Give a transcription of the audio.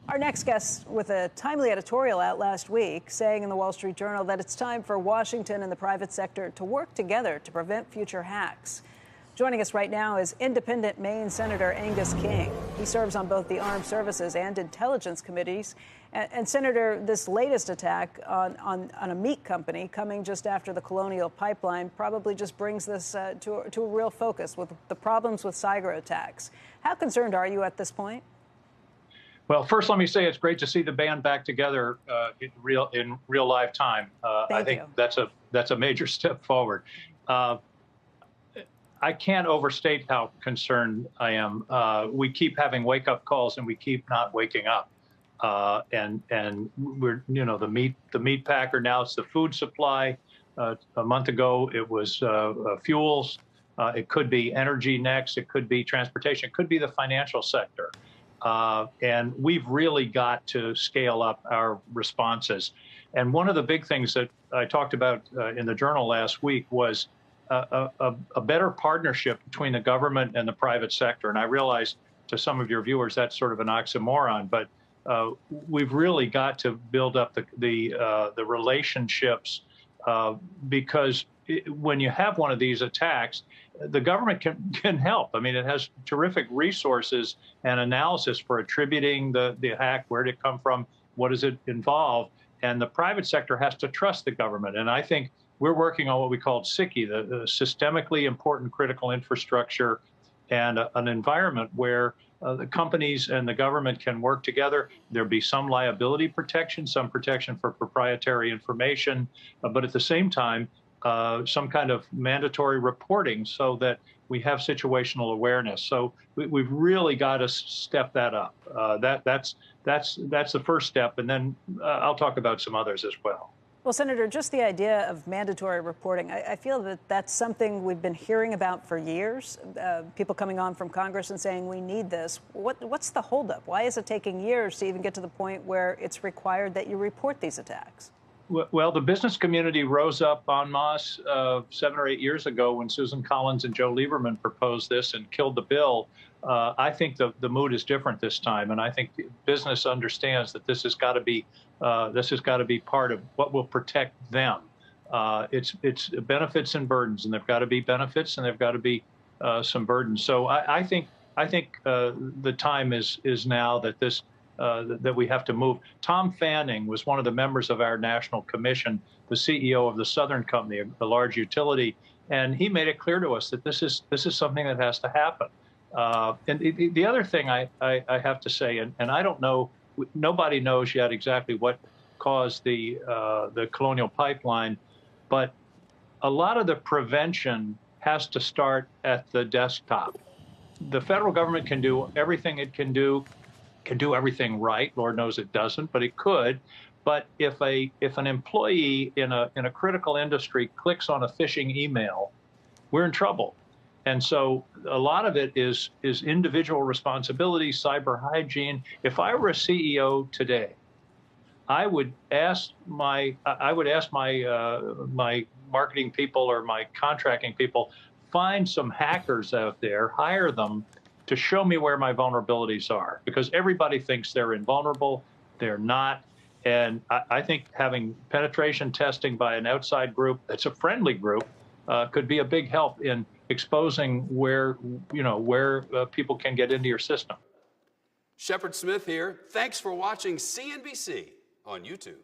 Our next guest with a timely editorial out last week saying in the Wall Street Journal that it's time for Washington and the private sector to work together to prevent future hacks. Joining us right now is independent Maine Senator Angus King. He serves on both the Armed Services and Intelligence Committees. And Senator, this latest attack on a meat company coming just after the Colonial Pipeline probably just brings this to a real focus with the problems with cyber attacks. How concerned are you at this point? Well, first, let me say it's great to see the band back together in real live time. I think that's a major step forward. I can't overstate how concerned I am. We keep having wake-up calls, and we keep not waking up. And we're, the meat packer. Now it's the food supply. A month ago, it was fuels. It could be energy next. It could be transportation. It could be the financial sector. And we've really got to scale up our responses. And one of the big things that I talked about in the Journal last week was a better partnership between the government and the private sector. And I realize to some of your viewers that's sort of an oxymoron, but we've really got to build up the relationships because when you have one of these attacks, the government can help. I mean, it has terrific resources and analysis for attributing the hack. Where did it come from? What does it involve? And the private sector has to trust the government. And I think we're working on what we call SICI, the systemically important critical infrastructure, and an environment where the companies and the government can work together. There'll be some liability protection, some protection for proprietary information, but at the same time, some kind of mandatory reporting so that we have situational awareness. So we've really got to step that up. That's the first step, and then I'll talk about some others as well. Well, Senator, just the idea of mandatory reporting, I feel that that's something we've been hearing about for years. People coming on from Congress and saying we need this. What's the holdup? Why is it taking years to even get to the point where it's required that you report these attacks? Well, the business community rose up en masse 7 or 8 years ago when Susan Collins and Joe Lieberman proposed this and killed the bill. I think the mood is different this time, and I think business understands that this has got to be part of what will protect them. It's benefits and burdens, and there've got to be benefits and there've got to be some burdens. So I think the time is now that that we have to move. Tom Fanning was one of the members of our national commission, the CEO of the Southern Company, a large utility, and he made it clear to us that this is something that has to happen. And the other thing I have to say, and I don't know, nobody knows yet exactly what caused the Colonial Pipeline, but a lot of the prevention has to start at the desktop. The federal government can do everything it can do everything right. Lord knows it doesn't, but it could. But if an employee in a critical industry clicks on a phishing email, we're in trouble. And so a lot of it is individual responsibility, cyber hygiene. If I were a CEO today, I would ask my marketing people or my contracting people, find some hackers out there, hire them to show me where my vulnerabilities are, because everybody thinks they're invulnerable. They're not. And I think having penetration testing by an outside group that's a friendly group could be a big help in exposing where people can get into your system. Shepard Smith here. Thanks for watching CNBC on YouTube.